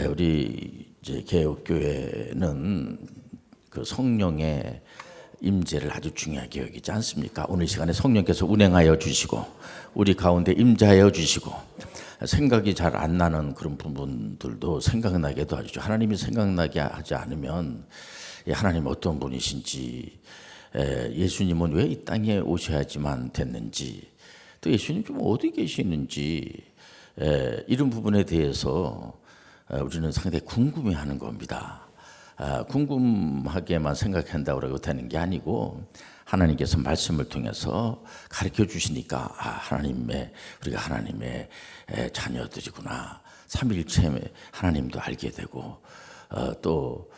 우리 이제 개혁교회는 그 성령의 임재를 아주 중요하게 여기지 않습니까? 오늘 시간에 성령께서 운행하여 주시고 우리 가운데 임재하여 주시고 생각이 잘 안 나는 그런 부분들도 생각나게 도와주죠. 하나님이 생각나게 하지 않으면 하나님 어떤 분이신지, 예수님은 왜 이 땅에 오셔야지만 됐는지, 또 예수님 좀 어디 계시는지, 이런 부분에 대해서 우리는 상당히 궁금해하는 겁니다. 궁금하게만 생각한다고 되는 게 아니고 하나님께서 말씀을 통해서 가르쳐 주시니까 우리가 하나님의 자녀들이구나, 삼위일체 하나님도 알게 되고, 또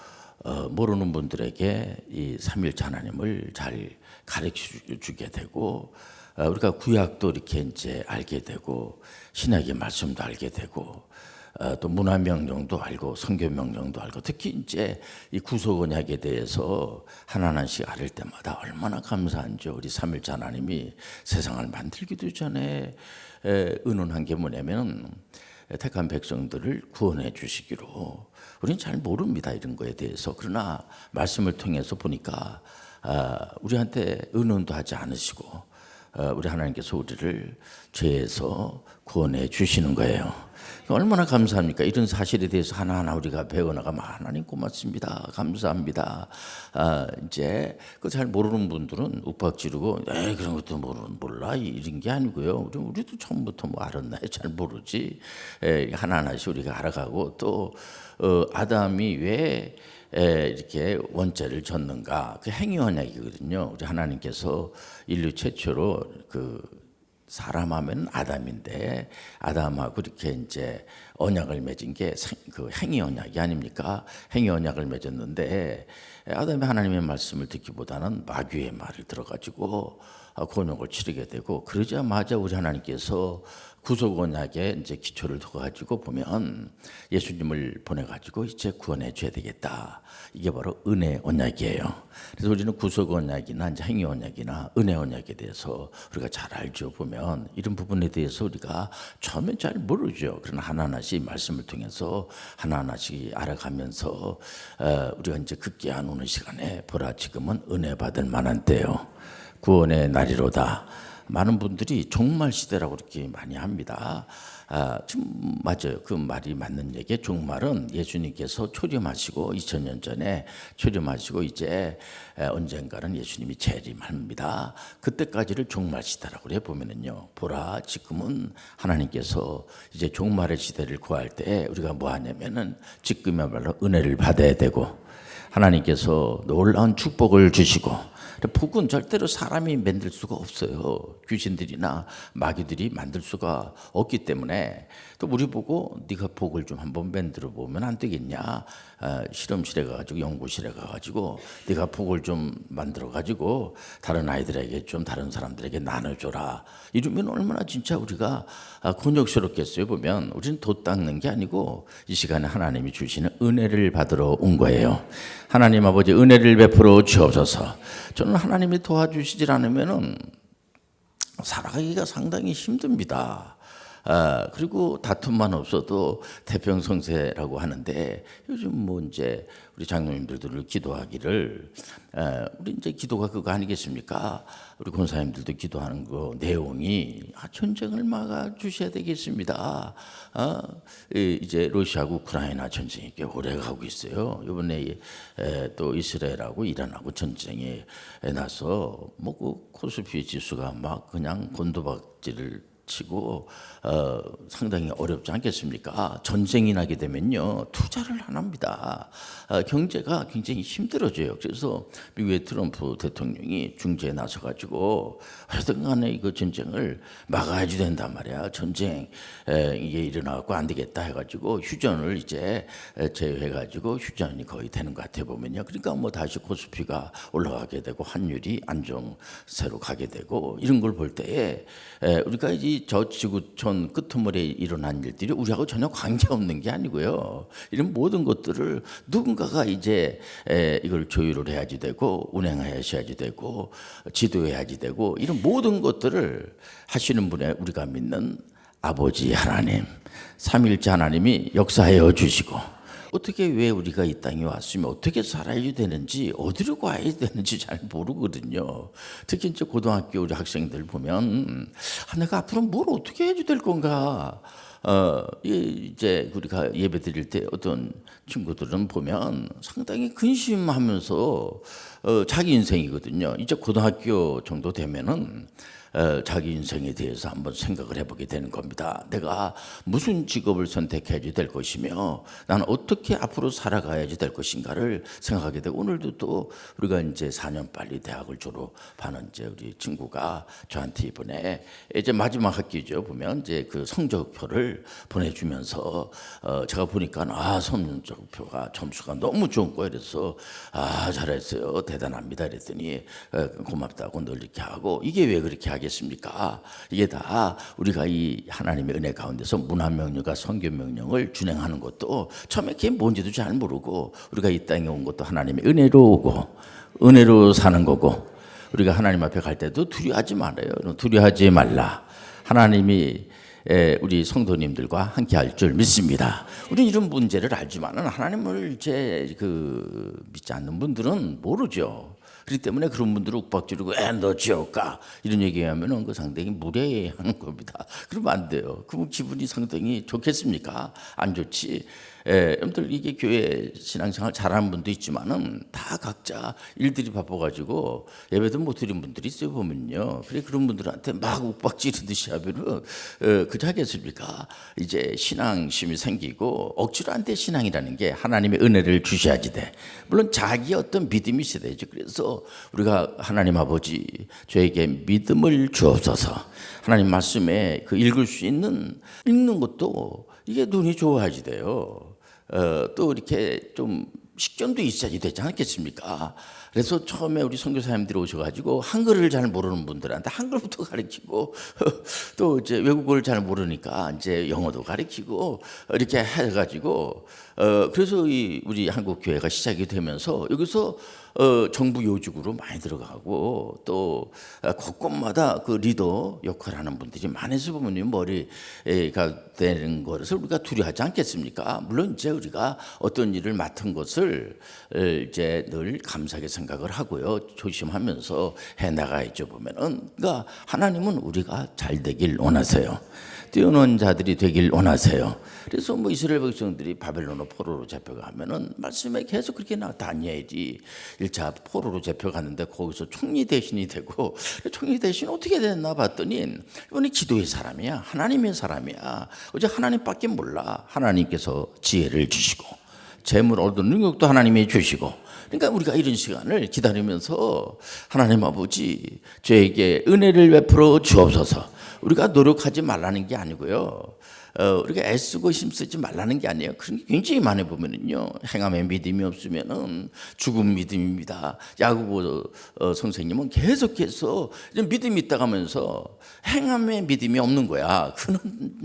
모르는 분들에게 이 삼위일체 하나님을 잘 가르쳐 주게 되고, 우리가 구약도 이렇게 이제 알게 되고 신약의 말씀도 알게 되고, 또 문화 명령도 알고 성경 명령도 알고, 특히 이제 이 구속 언약에 대해서 하나하나씩 알을 때마다 얼마나 감사한지. 우리 삼위일체 하나님이 세상을 만들기도 전에 의논한 게 뭐냐면 택한 백성들을 구원해 주시기로. 우리는 잘 모릅니다, 이런 거에 대해서. 그러나 말씀을 통해서 보니까 우리한테 의논도 하지 않으시고 우리 하나님께서 우리를 죄에서 구원해 주시는 거예요. 얼마나 감사합니까? 이런 사실에 대해서 하나하나 우리가 배워나가면 하나님 고맙습니다, 감사합니다. 이제 그 잘 모르는 분들은 윽박지르고 그런 것도 몰라 이런 게 아니고요. 우리도 처음부터 뭐 알았나요? 잘 모르지. 하나하나씩 우리가 알아가고, 또 아담이 왜 이렇게 원죄를 졌는가, 그 행위 언약이거든요. 우리 하나님께서 인류 최초로 그 사람 하면 아담인데, 아담하고 이렇게 이제 언약을 맺은 게 그 행위 언약이 아닙니까? 행위 언약을 맺었는데 아담이 하나님의 말씀을 듣기보다는 마귀의 말을 들어가지고 곤욕을 치르게 되고, 그러자마자 우리 하나님께서 구속 언약에 이제 기초를 둬가지고 보면 예수님을 보내가지고 이제 구원해 줘야 되겠다. 이게 바로 은혜 언약이에요. 그래서 우리는 구속 언약이나 이제 행위 언약이나 은혜 언약에 대해서 우리가 잘 알죠. 보면 이런 부분에 대해서 우리가 처음엔 잘 모르죠. 그러나 하나하나씩 말씀을 통해서 하나하나씩 알아가면서 우리가 이제 급기야 오는 시간에 보라, 지금은 은혜 받을 만한 때요, 구원의 날이로다. 많은 분들이 종말 시대라고 그렇게 많이 합니다. 지금 맞아요. 그 말이 맞는 얘기예요. 종말은 예수님께서 초림하시고 2000년 전에 초림하시고 이제 언젠가는 예수님이 재림합니다. 그때까지를 종말 시대라고 그래. 보면은요, 보라, 지금은 하나님께서 이제 종말의 시대를 구할 때 우리가 뭐 하냐면은 지금이야말로 은혜를 받아야 되고, 하나님께서 놀라운 축복을 주시고, 복은 절대로 사람이 만들 수가 없어요. 귀신들이나 마귀들이 만들 수가 없기 때문에, 또 우리 보고 네가 복을 좀 한번 만들어 보면 안 되겠냐, 실험실에 가가지고 연구실에 가가지고 네가 복을 좀 만들어 가지고 다른 아이들에게 좀, 다른 사람들에게 나눠줘라, 이러면 얼마나 진짜 우리가 곤욕스럽겠어요. 보면 우리는 돛 닦는 게 아니고 이 시간에 하나님이 주시는 은혜를 받으러 온 거예요. 하나님 아버지, 은혜를 베풀어 주옵소서. 저는 하나님이 도와주시질 않으면은 살아가기가 상당히 힘듭니다. 그리고 다툼만 없어도 태평성세라고 하는데, 요즘 뭐 이제 우리 장로님들도 기도하기를, 우리 이제 기도가 그거 아니겠습니까? 우리 권사님들도 기도하는 거 내용이 전쟁을 막아 주셔야 되겠습니다. 이제 러시아하고 우크라이나 전쟁이 꽤 오래 가고 있어요. 이번에 또 이스라엘하고 이란하고 전쟁에 나서 뭐 그 코스피 지수가 막 그냥 곤두박질을 치고 상당히 어렵지 않겠습니까? 전쟁이 나게 되면요, 투자를 안 합니다. 경제가 굉장히 힘들어져요. 그래서 미국의 트럼프 대통령이 중재에 나서가지고 하여튼 간에 이거 전쟁을 막아야지 된단 말이야. 전쟁 이게 일어나고 안 되겠다 해가지고 휴전을 이제 제외해가지고 휴전이 거의 되는 것 같아 보면요. 그러니까 뭐 다시 코스피가 올라가게 되고 환율이 안정세로 가게 되고, 이런 걸 볼 때에 우리가 이 저 지구촌 끄트머리에 일어난 일들이 우리하고 전혀 관계없는 게 아니고요. 이런 모든 것들을 누군가가 이제 이걸 조율을 해야지 되고, 운행하셔야지 되고, 지도해야지 되고, 이런 모든 것들을 하시는 분의 우리가 믿는 아버지 하나님, 삼위일체 하나님이 역사하여 주시고 어떻게 왜 우리가 이 땅에 왔으면 어떻게 살아야 되는지 어디로 가야 되는지 잘 모르거든요. 특히 이제 고등학교 우리 학생들 보면 내가 앞으로 뭘 어떻게 해야 될 건가. 이제 우리가 예배 드릴 때 어떤 친구들은 보면 상당히 근심하면서 자기 인생이거든요. 이제 고등학교 정도 되면은 자기 인생에 대해서 한번 생각을 해보게 되는 겁니다. 내가 무슨 직업을 선택해야지 될 것이며 나는 어떻게 앞으로 살아가야지 될 것인가를 생각하게 되고, 오늘도 또 우리가 이제 4년 빨리 대학을 졸업하는 이제 우리 친구가 저한테 이번에 이제 마지막 학기죠. 보면 이제 그 성적표를 보내주면서 제가 보니까 성적표가 점수가 너무 좋은 거예요. 그래서 잘했어요, 대단합니다 그랬더니 고맙다고 늘 이렇게 하고, 이게 왜 그렇게 하겠습니까? 이게 다 우리가 이 하나님의 은혜 가운데서 문화명령과 성교명령을 준행하는 것도 처음에 그게 뭔지도 잘 모르고, 우리가 이 땅에 온 것도 하나님의 은혜로 오고 은혜로 사는 거고, 우리가 하나님 앞에 갈 때도 두려워하지 말아요. 두려워하지 말라. 하나님이 우리 성도님들과 함께 할 줄 믿습니다. 우리 이런 문제를 알지만은 하나님을 이제 믿지 않는 분들은 모르죠. 그렇기 때문에 그런 분들은 욱박지르고 너 지옥가 이런 얘기하면은 그 상당히 무례하는 겁니다. 그러면 안 돼요. 그럼 기분이 상당히 좋겠습니까? 안 좋지. 여러분들 이게 교회 신앙생활 잘하는 분도 있지만은 다 각자 일들이 바빠가지고 예배도 못 드린 분들이 있어요 보면요. 그래 그런 분들한테 막 욱박지르듯이 하면은 그저 하겠습니까? 이제 신앙심이 생기고 억지로 안 돼. 신앙이라는 게 하나님의 은혜를 주셔야지 돼. 물론 자기 어떤 믿음이 있어야 되죠. 그래서 우리가 하나님 아버지 저에게 믿음을 주옵소서. 하나님 말씀에 읽을 수 있는 읽는 것도 이게 눈이 좋아야지 돼요. 또 이렇게 좀 식견도 있어야지 되지 않겠습니까? 그래서 처음에 우리 선교사님들이 오셔가지고 한글을 잘 모르는 분들한테 한글부터 가르치고 또 이제 외국어를 잘 모르니까 이제 영어도 가르치고 이렇게 해가지고 그래서 우리 한국 교회가 시작이 되면서 여기서 정부 요직으로 많이 들어가고 또 곳곳마다 그 리더 역할하는 분들이 많아서 보면 머리가 되는 것을 우리가 두려워하지 않겠습니까? 물론 이제 우리가 어떤 일을 맡은 것을 이제 늘 감사하게 생각을 하고요, 조심하면서 해 나가야죠. 보면은 그러니까 하나님은 우리가 잘 되길 원하세요. 뛰어난 자들이 되길 원하세요. 그래서 이스라엘 백성들이 바벨론으로 포로로 잡혀가면은 말씀에 계속 그렇게 다니엘이 1차 포로로 잡혀갔는데 거기서 총리 대신이 되고, 총리 대신 어떻게 됐나 봤더니 이번에 기도의 사람이야, 하나님의 사람이야. 어제 하나님밖에 몰라. 하나님께서 지혜를 주시고 재물 얻은 능력도 하나님이 주시고, 그러니까 우리가 이런 시간을 기다리면서 하나님 아버지 저에게 은혜를 베풀어 주옵소서. 우리가 노력하지 말라는 게 아니고요, 우리가 애쓰고 힘쓰지 말라는 게 아니에요. 그런 게 굉장히 많이 보면은요, 행함에 믿음이 없으면은 죽은 믿음입니다. 야고보 선생님은 계속해서 믿음이 있다고 하면서 행함에 믿음이 없는 거야. 그는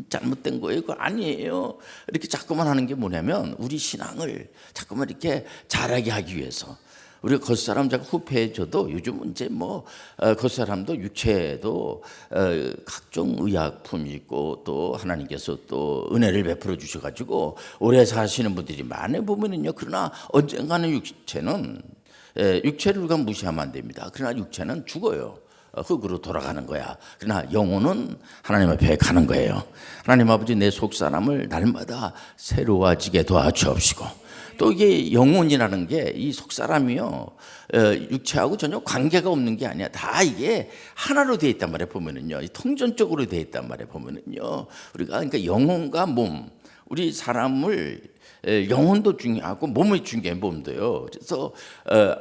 잘못된 거예요. 그거 아니에요. 이렇게 자꾸만 하는 게 뭐냐면 우리 신앙을 자꾸만 이렇게 잘하게 하기 위해서. 우리가 겉사람 자꾸 후패해줘도 요즘은 이제 겉사람도 육체도 각종 의약품이 있고 또 하나님께서 또 은혜를 베풀어 주셔가지고 오래 사시는 분들이 많이 보면은요. 그러나 언젠가는 육체를 우리가 무시하면 안 됩니다. 그러나 육체는 죽어요. 흙으로 돌아가는 거야. 그러나 영혼은 하나님 앞에 가는 거예요. 하나님 아버지 내 속사람을 날마다 새로워지게 도와주옵시고, 또 이게 영혼이라는 게 이 속사람이요, 육체하고 전혀 관계가 없는 게 아니야. 다 이게 하나로 되어 있단 말이에요. 보면은요, 통전적으로 되어 있단 말이에요. 보면은요, 우리가 그러니까 영혼과 몸, 우리 사람을 영혼도 중요하고 몸이 중요해, 몸도요. 그래서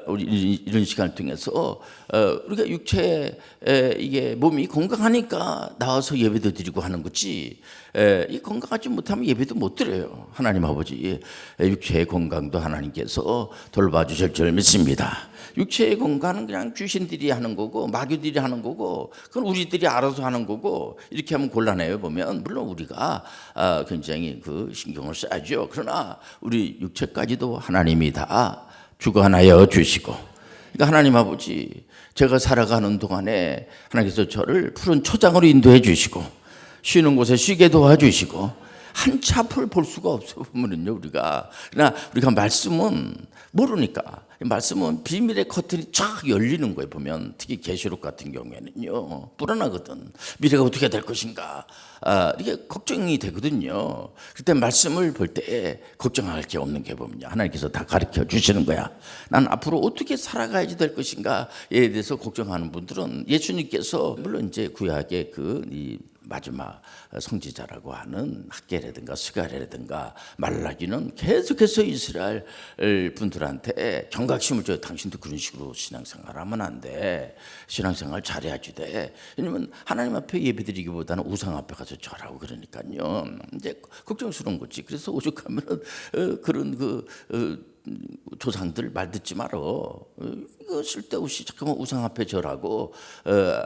우리 이런 시간을 통해서 우리가 육체 이게 몸이 건강하니까 나와서 예배도 드리고 하는 거지, 이 건강하지 못하면 예배도 못 드려요. 하나님 아버지 육체의 건강도 하나님께서 돌봐주실 줄 믿습니다. 육체의 건강은 그냥 귀신들이 하는 거고 마귀들이 하는 거고 그건 우리들이 알아서 하는 거고, 이렇게 하면 곤란해요. 보면 물론 우리가 굉장히 신경을 써야죠. 그러나 우리 육체까지도 하나님이 다 주관하여 주시고, 그러니까 하나님 아버지 제가 살아가는 동안에 하나님께서 저를 푸른 초장으로 인도해 주시고, 쉬는 곳에 쉬게 도와주시고 한치 앞을 볼 수가 없어 보면은요 우리가. 그러나 우리가 말씀은 모르니까 말씀은 비밀의 커튼이 쫙 열리는 거예요. 보면 특히 계시록 같은 경우에는요 불안하거든. 미래가 어떻게 될 것인가 이게 걱정이 되거든요. 그때 말씀을 볼 때 걱정할 게 없는 게 보면요 하나님께서 다 가르쳐 주시는 거야. 난 앞으로 어떻게 살아가야지 될 것인가에 대해서 걱정하는 분들은 예수님께서 물론 이제 구약의 이 마지막 성지자라고 하는 학계라든가 스가랴라든가 말라기는 계속해서 이스라엘 분들한테 경각심을 줘요. 당신도 그런 식으로 신앙생활하면 안 돼. 신앙생활 잘해야지 돼. 왜냐면 하나님 앞에 예배드리기보다는 우상 앞에 가서 절하고 그러니까요. 이제 걱정스러운 거지. 그래서 오죽하면은 그런 조상들 말 듣지 말어. 이거 쓸데없이 잠깐만 우상 앞에 절하고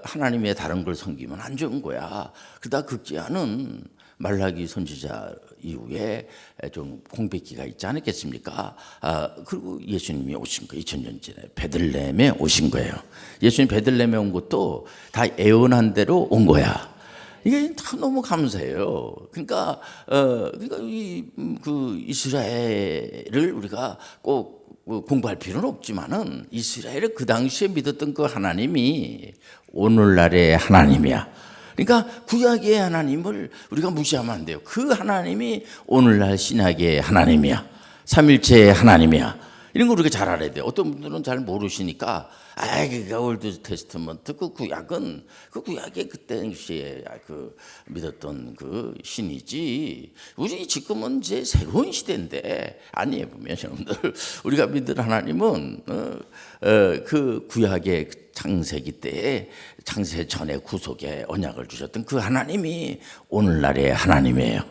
하나님의 다른 걸 섬기면 안 좋은 거야. 그러다 극지하는 말라기 선지자 이후에 좀 공백기가 있지 않았겠습니까? 그리고 예수님이 오신 거 2000년 전에 베들레헴에 오신 거예요. 예수님 베들레헴에 온 것도 다 예언한 대로 온 거야. 이게 참 너무 감사해요. 그러니까 이스라엘을 우리가 꼭 공부할 필요는 없지만은 이스라엘을 그 당시에 믿었던 그 하나님이 오늘날의 하나님이야. 그러니까 구약의 하나님을 우리가 무시하면 안 돼요. 그 하나님이 오늘날 신약의 하나님이야. 삼일체의 하나님이야. 이런 거 우리가 잘 알아야 돼요. 어떤 분들은 잘 모르시니까 그가 올드 테스트먼트 그 구약은 그 구약의 그때 당시에 믿었던 그 신이지 우리 지금은 이제 새로운 시대인데 아니에요. 보면 여러분들 우리가 믿는 하나님은 그 구약의 창세기 때에 창세 전에 구속의 언약을 주셨던 그 하나님이 오늘날의 하나님이에요.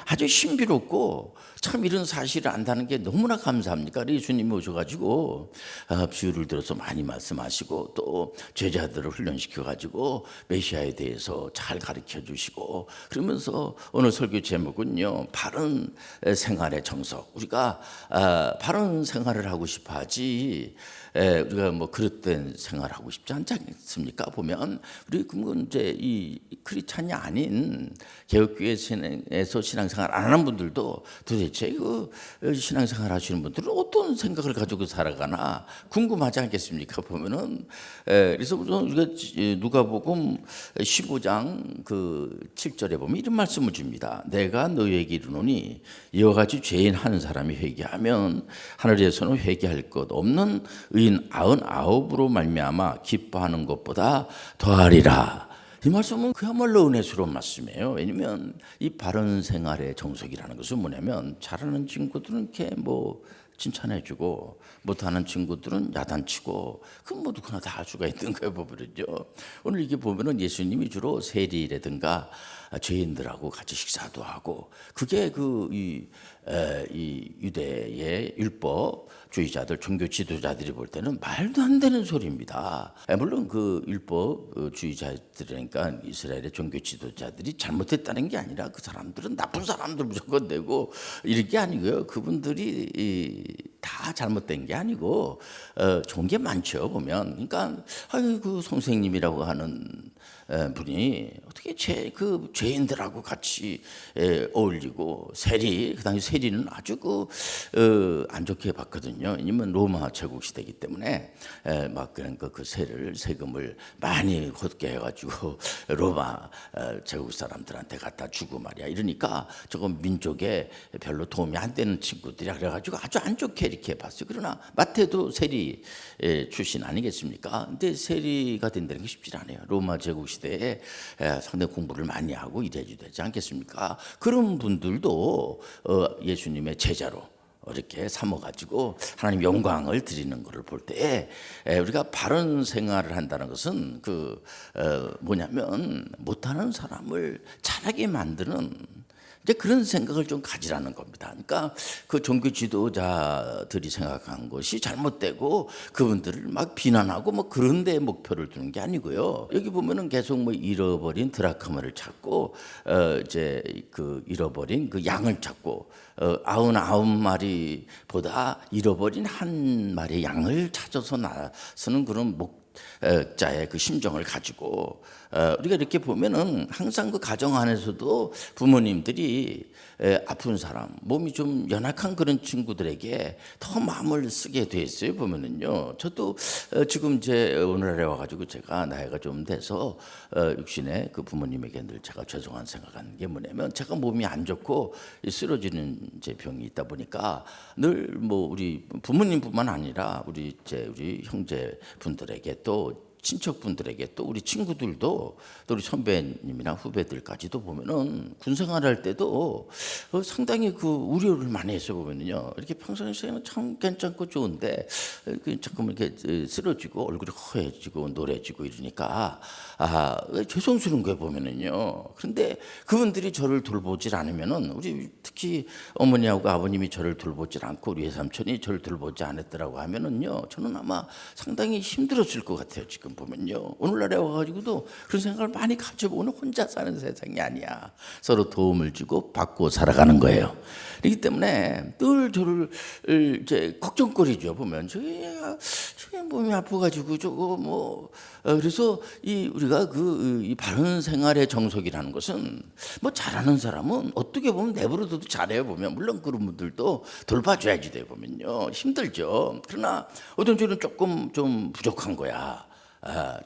아주 신비롭고 참 이런 사실을 안다는 게 너무나 감사합니까? 예수님이 오셔가지고 비유를 들어서 많이 말씀하시고 또 제자들을 훈련시켜가지고 메시아에 대해서 잘 가르쳐 주시고 그러면서 오늘 설교 제목은요 바른 생활의 정석. 우리가 바른 생활을 하고 싶어하지 우리가 뭐 그릇된 생활하고 싶지 않지 않습니까? 보면 우리 그건 이제 이 크리스찬이 아닌 개혁교회에서 신앙생활 안 하는 분들도 도대체 그 신앙생활 하시는 분들은 어떤 생각을 가지고 살아가나 궁금하지 않겠습니까? 보면은 그래서 우리가 누가복음 15장 그 7절에 보면 이런 말씀을 줍니다. 내가 너희에게 이르노니 이와 같이 죄인 한 사람이 회개하면 하늘에서는 회개할 것 없는 의인 99으로 말미암아 기뻐하는 것보다 더하리라. 이 말씀은 그야말로 은혜스러운 말씀이에요. 왜냐면 이 바른 생활의 정석이라는 것은 뭐냐면 잘하는 친구들은 이렇게 뭐 칭찬해주고 못하는 친구들은 야단치고 그건 뭐 누구나 다 할 수가 있는 거예요. 보면은요. 오늘 이게 보면은 예수님이 주로 세리라든가 죄인들하고 같이 식사도 하고 그게 이 유대의 율법주의자들 종교 지도자들이 볼 때는 말도 안 되는 소리입니다. 물론 그 율법주의자들이니까 이스라엘의 종교 지도자들이 잘못했다는 게 아니라 그 사람들은 나쁜 사람들 무조건 되고 이런 게 아니고요. 그분들이 다 잘못된 게 아니고 좋은 게 많죠. 보면 그러니까 그 선생님이라고 하는 분이 어떻게 죄인들하고 같이 어울리고 그 당시 세리는 아주 안 좋게 봤거든요. 왜냐면 로마 제국 시대이기 때문에 막 그러니까 그 세금을 많이 걷게 해가지고 로마 제국 사람들한테 갖다 주고 말이야. 이러니까 조금 민족에 별로 도움이 안 되는 친구들이야. 그래가지고 아주 안 좋게 이렇게 봤어요. 그러나 마태도 세리 출신 아니겠습니까? 근데 세리가 된다는 게 쉽지 않아요. 로마 제국 시대에 상당히 공부를 많이 하고 이래야 되지 않겠습니까? 그런 분들도 예수님의 제자로 이렇게 삼아가지고 하나님 영광을 드리는 것을 볼 때 우리가 바른 생활을 한다는 것은 뭐냐면 못하는 사람을 잘하게 만드는 이제 그런 생각을 좀 가지라는 겁니다. 그러니까 그 종교 지도자들이 생각한 것이 잘못되고 그분들을 막 비난하고 뭐 그런 데 목표를 두는 게 아니고요. 여기 보면은 계속 뭐 잃어버린 드라크마를 찾고 이제 그 잃어버린 그 양을 찾고 99마리보다 잃어버린 한 마리의 양을 찾아서 나서는 그런 목자의 그 심정을 가지고 우리가 이렇게 보면은 항상 그 가정 안에서도 부모님들이 아픈 사람, 몸이 좀 연약한 그런 친구들에게 더 마음을 쓰게 돼 있어요. 보면은요. 저도 지금 이제 오늘날에 와가지고 제가 나이가 좀 돼서 육신에 그 부모님에게 늘 제가 죄송한 생각하는 게 뭐냐면, 제가 몸이 안 좋고 쓰러지는 이제 병이 있다 보니까 늘 뭐 우리 부모님뿐만 아니라 우리 형제 분들에게 또 친척분들에게 또 우리 친구들도 또 우리 선배님이나 후배들까지도 보면은 군생활할 때도 상당히 그 우려를 많이 했어. 보면은요, 이렇게 평상시에는 참 괜찮고 좋은데 자꾸만 이렇게 쓰러지고 얼굴이 허해지고 노래지고 이러니까 죄송스러운 거예요. 보면은요. 그런데 그분들이 저를 돌보질 않으면은, 우리 특히 어머니하고 아버님이 저를 돌보질 않고 우리 외삼촌이 저를 돌보지 않았더라고 하면은요, 저는 아마 상당히 힘들었을 것 같아요. 지금 보면요, 오늘날에 와가지고도 그런 생각을 많이 가져보는, 혼자 사는 세상이 아니야. 서로 도움을 주고 받고 살아가는 거예요. 그렇기 때문에 늘 저를 이제 걱정거리죠. 보면 저게 몸이 아파가지고 저거 뭐 그래서 우리가 이 바른 생활의 정석이라는 것은, 뭐 잘하는 사람은 어떻게 보면 내버려둬도 잘해요. 보면 물론 그런 분들도 돌봐줘야지 돼요. 보면요, 힘들죠. 그러나 어떤 줄은 조금 좀 부족한 거야.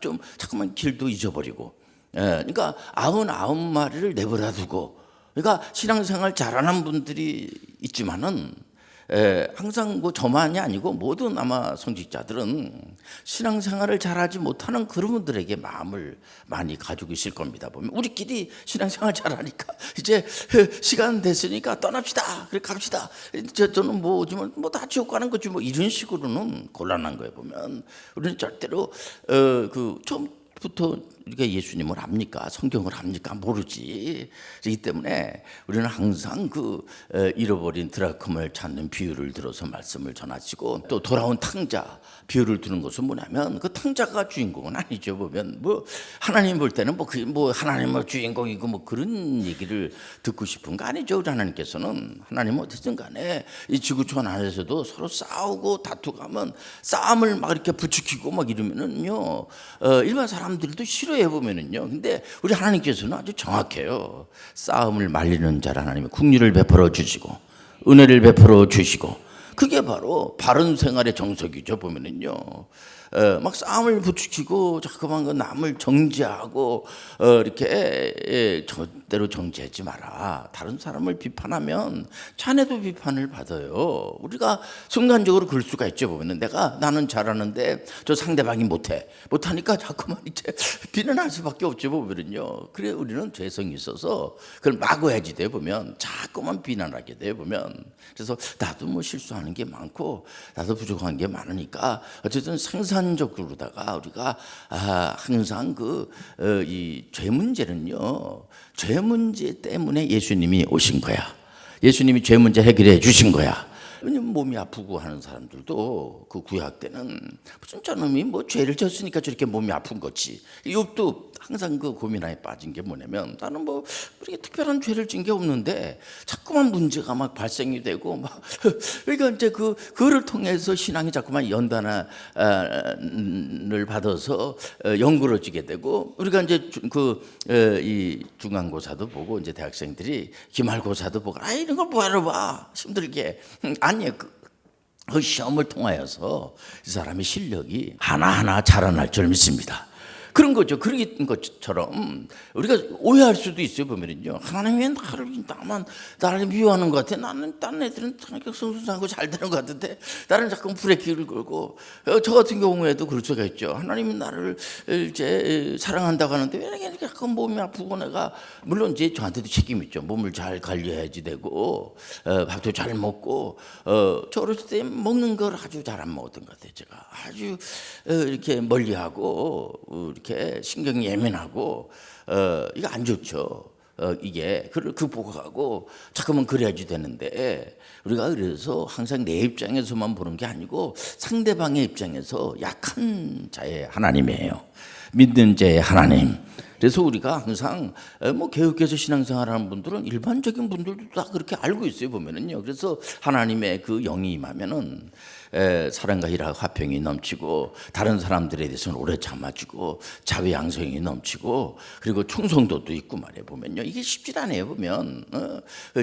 좀 자꾸만 길도 잊어버리고, 그러니까 99마리를 내버려두고, 그러니까 신앙생활 잘하는 분들이 있지만은 항상 뭐 저만이 아니고 모든 아마 성직자들은 신앙생활을 잘하지 못하는 그런 분들에게 마음을 많이 가지고 있을 겁니다. 보면 우리끼리 신앙생활 잘하니까 이제 시간 됐으니까 떠납시다. 그래 갑시다. 저는 뭐다 지옥 가는 거지 뭐 이런 식으로는 곤란한 거예요. 보면 우리는 절대로 처음부터 우리가 예수님을 압니까? 성경을 압니까? 모르지. 그렇기 때문에 우리는 항상 잃어버린 드라크마를 찾는 비유를 들어서 말씀을 전하시고, 또 돌아온 탕자 비유를 두는 것은 뭐냐면, 그 탕자가 주인공은 아니죠. 보면 뭐 하나님 볼 때는 뭐 하나님은 주인공이고 뭐 그런 얘기를 듣고 싶은 거 아니죠. 우리 하나님께서는 하나님은 어쨌든 간에 이 지구촌 안에서도 서로 싸우고 다투고 하면 싸움을 막 이렇게 부추기고 막 이러면은요, 일반 사람들도 싫어해 보면은요. 근데 우리 하나님께서는 아주 정확해요. 싸움을 말리는 자를 하나님이 긍휼을 베풀어 주시고 은혜를 베풀어 주시고, 그게 바로 바른 생활의 정석이죠. 보면은요, 막 싸움을 부추기고 자꾸만 그 남을 정죄하고 이렇게 절대로 정죄하지 마라. 다른 사람을 비판하면 자네도 비판을 받아요. 우리가 순간적으로 그럴 수가 있죠. 보면은 나는 잘하는데 저 상대방이 못하니까 자꾸만 이제 비난할 수밖에 없죠. 보면은요, 그래 우리는 죄성이 있어서 그걸 막아야지 돼. 보면 자꾸만 비난하게 돼. 보면 그래서 나도 뭐 실수하는 게 많고 나도 부족한 게 많으니까 어쨌든 생산적으로다가 우리가 항상 이 죄 문제는요, 죄 문제 때문에 예수님이 오신 거야. 예수님이 죄 문제 해결해 주신 거야. 왜냐면 몸이 아프고 하는 사람들도 그 구약 때는 무슨 저놈이 뭐 죄를 졌으니까 저렇게 몸이 아픈 거지. 욥도 항상 그 고민에 빠진 게 뭐냐면, 나는 뭐 그렇게 특별한 죄를 진 게 없는데 자꾸만 문제가 막 발생이 되고 막 그러니까 이제 그거를 통해서 신앙이 자꾸만 연단을 받아서 연그러지게 되고, 우리가 이제 이 중간고사도 보고 이제 대학생들이 기말고사도 보고 이런 걸 뭐하러 봐 힘들게. 아니에요. 그 시험을 통하여서 이 사람의 실력이 하나하나 자라날 줄 믿습니다. 그런 거죠. 그런 것처럼 우리가 오해할 수도 있어요. 보면은요, 하나님이 나를 미워하는 것 같아. 나는 다른 애들은 성숙하고 잘 되는 것 같은데 나는 자꾸 브레이크를 걸고, 저 같은 경우에도 그럴 수가 있죠. 하나님이 나를 이제 사랑한다고 하는데 왜 이렇게 가끔 몸이 아프고, 내가 물론 이제 저한테도 책임이 있죠. 몸을 잘 관리해야지 되고 밥도 잘 먹고, 저 어렸을 때 먹는 걸 아주 잘 안 먹었던 것 같아요. 제가 아주 이렇게 멀리하고 이렇게 신경이 예민하고 이거 안 좋죠. 이게 그걸 극복하고 자꾸만 그래야지 되는데, 우리가 그래서 항상 내 입장에서만 보는 게 아니고 상대방의 입장에서 약한 자의 하나님이에요. 믿는 자의 하나님, 그래서 우리가 항상 뭐 개혁해서 신앙생활하는 분들은 일반적인 분들도 다 그렇게 알고 있어요 보면은요. 그래서 하나님의 그 영이 임하면은 사랑과 희락 화평이 넘치고 다른 사람들에 대해서는 오래 참아주고 자비 양성이 넘치고 그리고 충성도도 있고 말해 보면요. 이게 쉽지 않아요 보면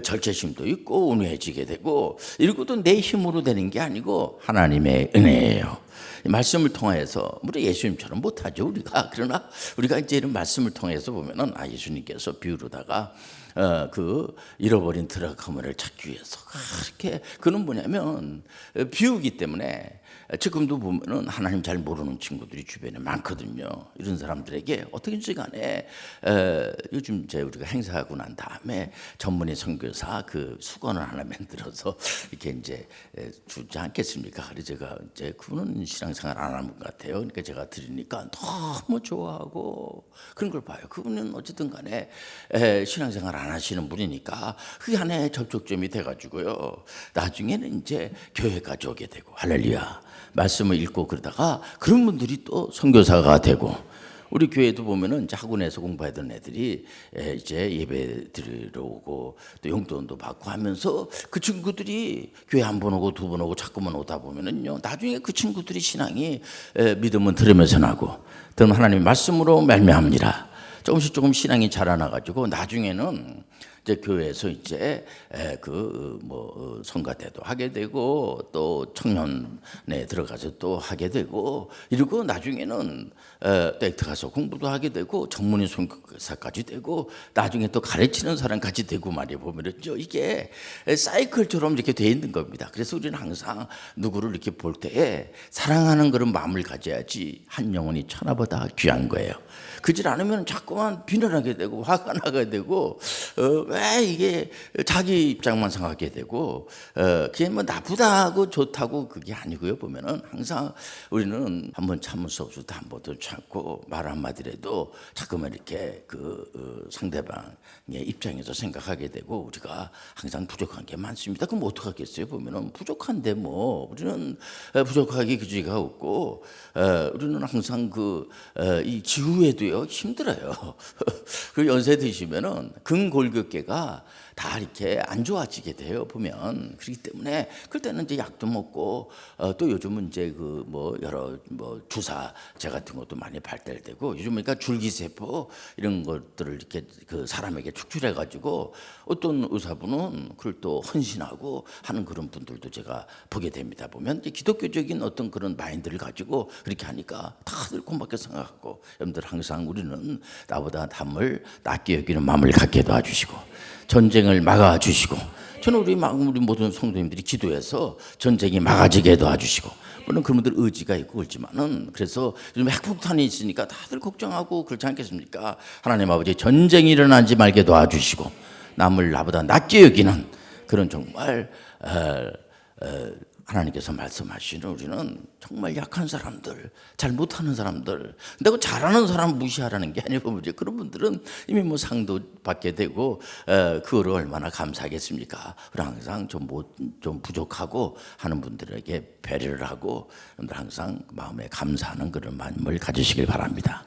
절제심도 있고 온유해지게 되고 이러고도 내 힘으로 되는 게 아니고 하나님의 은혜예요. 말씀을 통해서 우리 예수님처럼 못하죠 우리가. 그러나 우리가 이제 이런 말씀을 통해서 보면은 예수님께서 비유로다가 그 잃어버린 드라크마를 찾기 위해서 그렇게 그는 뭐냐면 비우기 때문에 지금도 보면은 하나님 잘 모르는 친구들이 주변에 많거든요. 이런 사람들에게 어떻게든지 간에 요즘 이제 우리가 행사하고 난 다음에 전문의 선교사 그 수건을 하나 만들어서 이렇게 이제 주지 않겠습니까? 그래서 제가 이제 그분은 신앙생활 안 하는 것 같아요. 그러니까 제가 드리니까 너무 좋아하고 그런 걸 봐요. 그분은 어쨌든 간에 신앙생활 안 하시는 분이니까 그 안에 접촉점이 돼가지고요. 나중에는 이제 교회까지 오게 되고 할렐루야. 말씀을 읽고 그러다가 그런 분들이 또 선교사가 되고 우리 교회도 보면은 이제 학원에서 공부하던 애들이 이제 예배 드리러 오고 또 용돈도 받고 하면서 그 친구들이 교회 한 번 오고 두 번 오고 자꾸만 오다 보면은요 나중에 그 친구들이 신앙이 믿음은 들으면서 나고 그럼 하나님의 말씀으로 말미암니라 조금 신앙이 자라나 가지고 나중에는 이제 교회에서 이제 그 뭐 성가대도 하게 되고 또 청년에 들어가서 또 하게 되고 이러고 나중에는 또 액트 가서 공부도 하게 되고 전문의 선교사까지 되고 나중에 또 가르치는 사람까지 되고 말이야 보면은요 이게 사이클처럼 이렇게 돼 있는 겁니다. 그래서 우리는 항상 누구를 이렇게 볼 때에 사랑하는 그런 마음을 가져야지 한 영혼이 천하보다 귀한 거예요. 그질 않으면 자꾸만 비난하게 되고 화가 나게 되고 왜 이게 자기 입장만 생각하게 되고 그게 뭐 나쁘다고 좋다고 그게 아니고요. 보면은 항상 우리는 한번 참을 수 없어도 한 번도 참고 말 한마디라도 자꾸만 이렇게 그 상대방의 입장에서 생각하게 되고 우리가 항상 부족한 게 많습니다. 그럼 어떡하겠어요? 보면은 부족한데 뭐 우리는 부족하기 그지가 없고 우리는 항상 이 지후에도요 힘들어요. 그 연세 드시면은 근골격계가 다 이렇게 안 좋아지게 돼요 보면. 그렇기 때문에 그때는 이제 약도 먹고 또 요즘은 이제 그 뭐 여러 뭐 주사제 같은 것도 많이 발달되고 요즘 그러니까 줄기세포 이런 것들을 이렇게 그 사람에게 축출해 가지고 어떤 의사분은 그걸 또 헌신하고 하는 그런 분들도 제가 보게 됩니다. 보면 이제 기독교적인 어떤 그런 마인드를 가지고 그렇게 하니까 다들 고맙게 생각하고 여러분들 항상 우리는 나보다 남을 낫게 여기는 마음을 갖게 도와주시고 전쟁을 막아주시고 저는 우리 모든 성도님들이 기도해서 전쟁이 막아지게 도와주시고 물론 그런 분들 의지가 있고 그렇지만은 그래서 요즘 핵폭탄이 있으니까 다들 걱정하고 그렇지 않겠습니까? 하나님 아버지 전쟁이 일어나지 말게 도와주시고 남을 나보다 낫게 여기는 그런 정말 하나님께서 말씀하시는 우리는 정말 약한 사람들, 잘 못하는 사람들, 근데 그 잘하는 사람 무시하라는 게 아니고 이제 그런 분들은 이미 뭐 상도 받게 되고 그거를 얼마나 감사하겠습니까? 그리고 항상 좀 부족하고 하는 분들에게 배려를 하고 항상 마음에 감사하는 그런 마음을 가지시길 바랍니다.